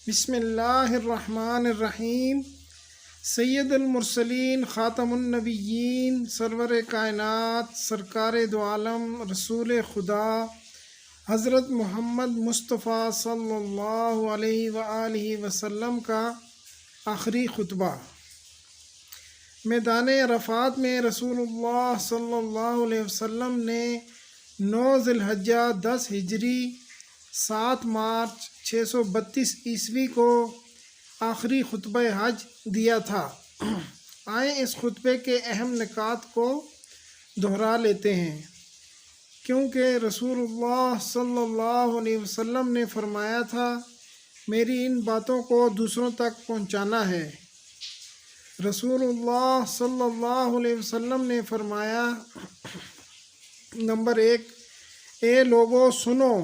بسم اللہ الرحمن الرحیم۔ سید المرسلین خاتم النبیین سرور کائنات سرکار دو عالم رسول خدا حضرت محمد مصطفیٰ صلی اللہ علیہ وآلہ وسلم کا آخری خطبہ۔ میدان عرفات میں رسول اللہ صلی اللہ علیہ وسلم نے 9 ذی الحجہ 10 ہجری 7 مارچ 632 عیسوی کو آخری خطبہ حج دیا تھا۔ آئیں اس خطبے کے اہم نکات کو دہرا لیتے ہیں، کیونکہ رسول اللہ صلی اللہ علیہ وسلم نے فرمایا تھا میری ان باتوں کو دوسروں تک پہنچانا ہے۔ رسول اللہ صلی اللہ علیہ وسلم نے فرمایا، نمبر 1، اے لوگو سنو،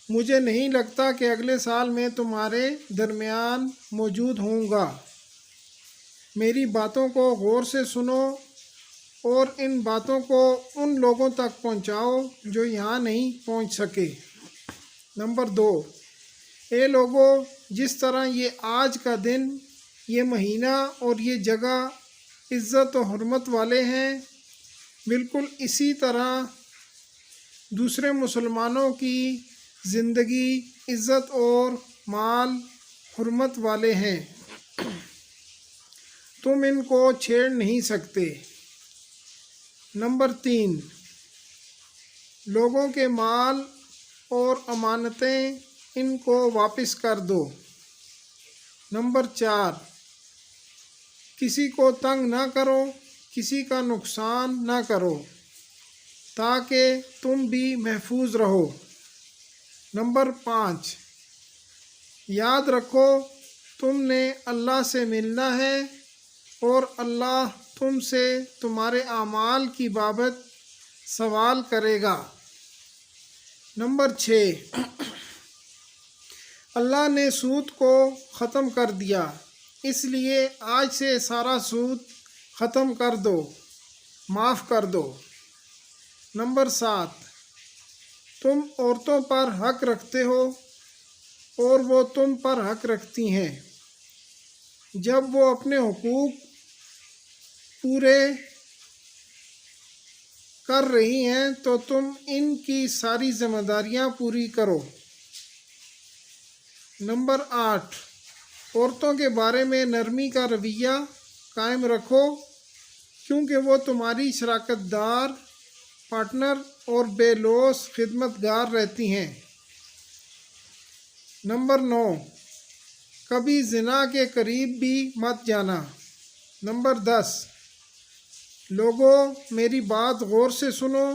مجھے نہیں لگتا کہ اگلے سال میں تمہارے درمیان موجود ہوں گا۔ میری باتوں کو غور سے سنو اور ان باتوں کو ان لوگوں تک پہنچاؤ جو یہاں نہیں پہنچ سکے۔ نمبر 2، اے لوگو، جس طرح یہ آج کا دن، یہ مہینہ اور یہ جگہ عزت و حرمت والے ہیں، بالکل اسی طرح دوسرے مسلمانوں کی زندگی، عزت اور مال حرمت والے ہیں، تم ان کو چھیڑ نہیں سکتے۔ نمبر 3، لوگوں کے مال اور امانتیں ان کو واپس کر دو۔ نمبر 4، کسی کو تنگ نہ کرو، کسی کا نقصان نہ کرو، تاکہ تم بھی محفوظ رہو۔ نمبر 5، یاد رکھو تم نے اللہ سے ملنا ہے اور اللہ تم سے تمہارے اعمال کی بابت سوال کرے گا۔ نمبر 6، اللہ نے سود کو ختم کر دیا، اس لیے آج سے سارا سود ختم کر دو، معاف کر دو۔ نمبر 7، تم عورتوں پر حق رکھتے ہو اور وہ تم پر حق رکھتی ہیں۔ جب وہ اپنے حقوق پورے کر رہی ہیں تو تم ان کی ساری ذمہ داریاں پوری کرو۔ نمبر 8، عورتوں کے بارے میں نرمی کا رویہ قائم رکھو، کیونکہ وہ تمہاری شراکت دار، پارٹنر اور بے لوث خدمت گار رہتی ہیں۔ نمبر 9، کبھی زنا کے قریب بھی مت جانا۔ نمبر 10، لوگو میری بات غور سے سنو،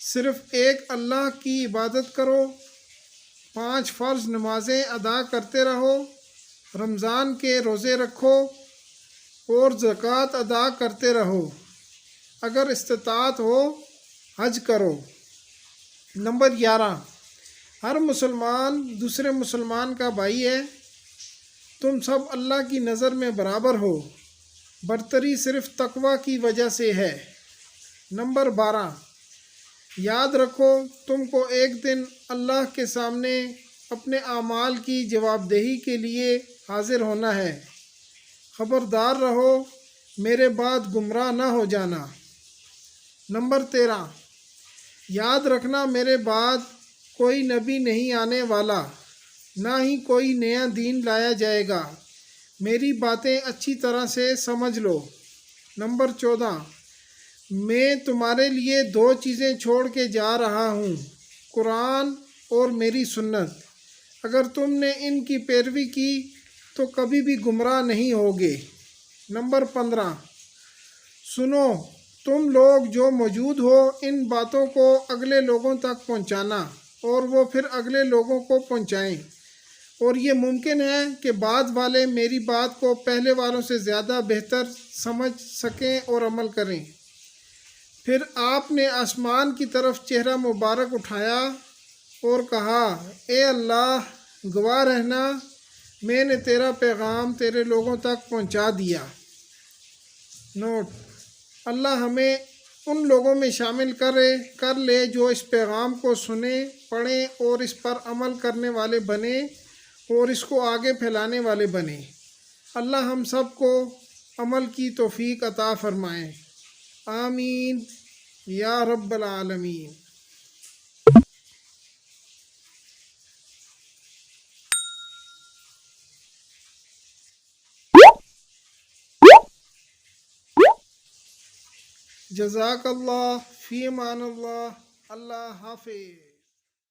صرف ایک اللہ کی عبادت کرو، 5 فرض نمازیں ادا کرتے رہو، رمضان کے روزے رکھو اور زکوٰۃ ادا کرتے رہو، اگر استطاعت ہو حج کرو۔ نمبر 11، ہر مسلمان دوسرے مسلمان کا بھائی ہے، تم سب اللہ کی نظر میں برابر ہو، برتری صرف تقوی کی وجہ سے ہے۔ نمبر 12، یاد رکھو تم کو ایک دن اللہ کے سامنے اپنے اعمال کی جواب دہی کے لیے حاضر ہونا ہے، خبردار رہو میرے بعد گمراہ نہ ہو جانا۔ نمبر 13، یاد رکھنا میرے بعد کوئی نبی نہیں آنے والا، نہ ہی کوئی نیا دین لایا جائے گا، میری باتیں اچھی طرح سے سمجھ لو۔ نمبر 14، میں تمہارے لیے 2 چیزیں چھوڑ کے جا رہا ہوں، قرآن اور میری سنت، اگر تم نے ان کی پیروی کی تو کبھی بھی گمراہ نہیں ہوگے۔ نمبر 15، سنو تم لوگ جو موجود ہو، ان باتوں کو اگلے لوگوں تک پہنچانا اور وہ پھر اگلے لوگوں کو پہنچائیں، اور یہ ممکن ہے کہ بعد والے میری بات کو پہلے والوں سے زیادہ بہتر سمجھ سکیں اور عمل کریں۔ پھر آپ نے آسمان کی طرف چہرہ مبارک اٹھایا اور کہا، اے اللہ، گواہ رہنا میں نے تیرا پیغام تیرے لوگوں تک پہنچا دیا۔ نوٹ: اللہ ہمیں ان لوگوں میں شامل کر لے جو اس پیغام کو سنیں، پڑھیں اور اس پر عمل کرنے والے بنیں، اور اس کو آگے پھیلانے والے بنیں۔ اللہ ہم سب کو عمل کی توفیق عطا فرمائیں، آمین یا رب العالمین۔ جزاک اللہ، فی امان اللہ، اللہ حافظ۔